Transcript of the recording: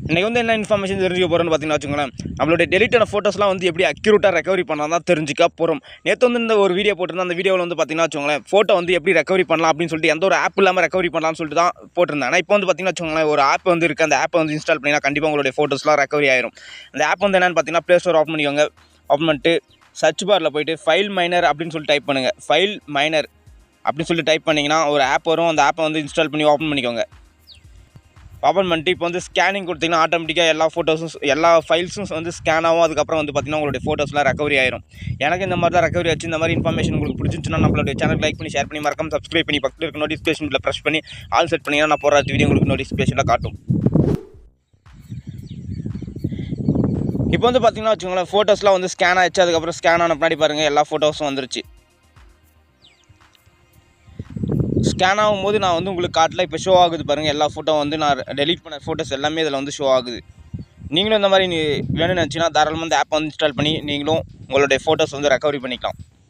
இன்றைக்கி வந்து என்ன இன்ஃபர்மேஷன் தெரிஞ்சுக்க போகிறோன்னு பார்த்தீங்கன்னா வச்சுக்கோங்களேன், நம்மளுடைய டெலிட்டான ஃபோட்டோஸ்லாம் வந்து எப்படி அக்யூரேட்டாக ரெக்கவரி பண்ணலாம் தான் தெரிஞ்சுக்க போகிறோம். நேற்று வந்து இந்த ஒரு வீடியோ போட்டிருந்தேன். அந்த வீடியோவில் வந்து பார்த்தீங்கன்னா வச்சுக்கோங்களேன், ஃபோட்டோ வந்து எப்படி ரெக்கவரி பண்ணலாம் அப்படின்னு சொல்லிட்டு எந்த ஒரு ஆப் இல்லாமல் ரெக்கவரி பண்ணலாம்னு சொல்லிட்டு தான் போட்டிருந்தேன். ஆனால் இப்போ வந்து பார்த்தீங்கன்னா வச்சுக்கோங்களேன், ஒரு ஆப் வந்து இருக்குது. அந்த ஆப்பை வந்து இன்ஸ்டால் பண்ணினா கண்டிப்பாக உங்களுடைய ஃபோட்டோஸ்லாம் ரெக்கவரி ஆயிரும். அந்த ஆப் வந்து என்னென்னு பார்த்தீங்கன்னா, ப்ளே ஸ்டோர் ஓப்பன் பண்ணிக்கோங்க. ஓப்பன் பண்ணிட்டு சர்ச் பாரில் போய்ட்டு ஃபைல் மைனர் அப்படின்னு சொல்லிட்டு டைப் பண்ணுங்கள். ஃபைல் மைனர் அப்படின்னு சொல்லிட்டு டைப் பண்ணிங்கன்னா ஒரு ஆப் வரும். அந்த ஆப்பை வந்து இன்ஸ்டால் பண்ணி ஓப்பன் பண்ணிக்கோங்க. ஓப்பன் பண்ணிட்டு இப்போ வந்து ஸ்கேனிங் கொடுத்தீங்கன்னா ஆட்டோமேட்டிக்காக எல்லா ஃபோட்டோஸும் எல்லா ஃபைல்ஸும் வந்து ஸ்கேன் ஆகும். அதுக்கப்புறம் வந்து பார்த்திங்கன்னா உங்களுடைய ஃபோட்டோஸ்லாம் ரெக்கவரி ஆயிரும். எனக்கு இந்த மாதிரி தான் ரெக்கவரி ஆச்சு. இந்த மாதிரி இன்ஃபர்மேஷன் உங்களுக்கு பிடிச்சிருந்துச்சுன்னா நம்மளுடைய சேனல் லைக் பண்ணி ஷேர் பண்ணி மறக்காம சப்ஸ்கிரைப் பண்ணி பக்கத்தில் இருக்க நோட்டிஃபிகேஷனில் ப்ரெஸ் பண்ணி ஆல் செட் பண்ணிங்கன்னா நான் போகிற வீடியோ உங்களுக்கு நோட்டிஃபிகேஷனில் காட்டும். இப்போ வந்து பார்த்திங்கன்னா வச்சுக்கோங்களேன், ஃபோட்டோஸ்லாம் வந்து ஸ்கேன் ஆகிடுச்சு. அதுக்கப்புறம் ஸ்கேன் ஆன பின்னாடி பாருங்கள் எல்லா ஃபோட்டோஸும் வந்துருச்சு. ஸ்கேன் ஆகும்போது நான் வந்து உங்களுக்கு காட்டல, இப்போ ஷோ ஆகுது பாருங்கள். எல்லா ஃபோட்டோ வந்து நான் டெலீட் பண்ண ஃபோட்டோஸ் எல்லாமே இதில் வந்து ஷோ ஆகுது. நீங்களும் இந்த மாதிரி வேணும்னு நினச்சிங்கன்னா தாராளமாக இந்த ஆப்பை வந்து இன்ஸ்டால் பண்ணி நீங்களும் உங்களுடைய ஃபோட்டோஸ் வந்து ரெக்கவரி பண்ணிக்கலாம்.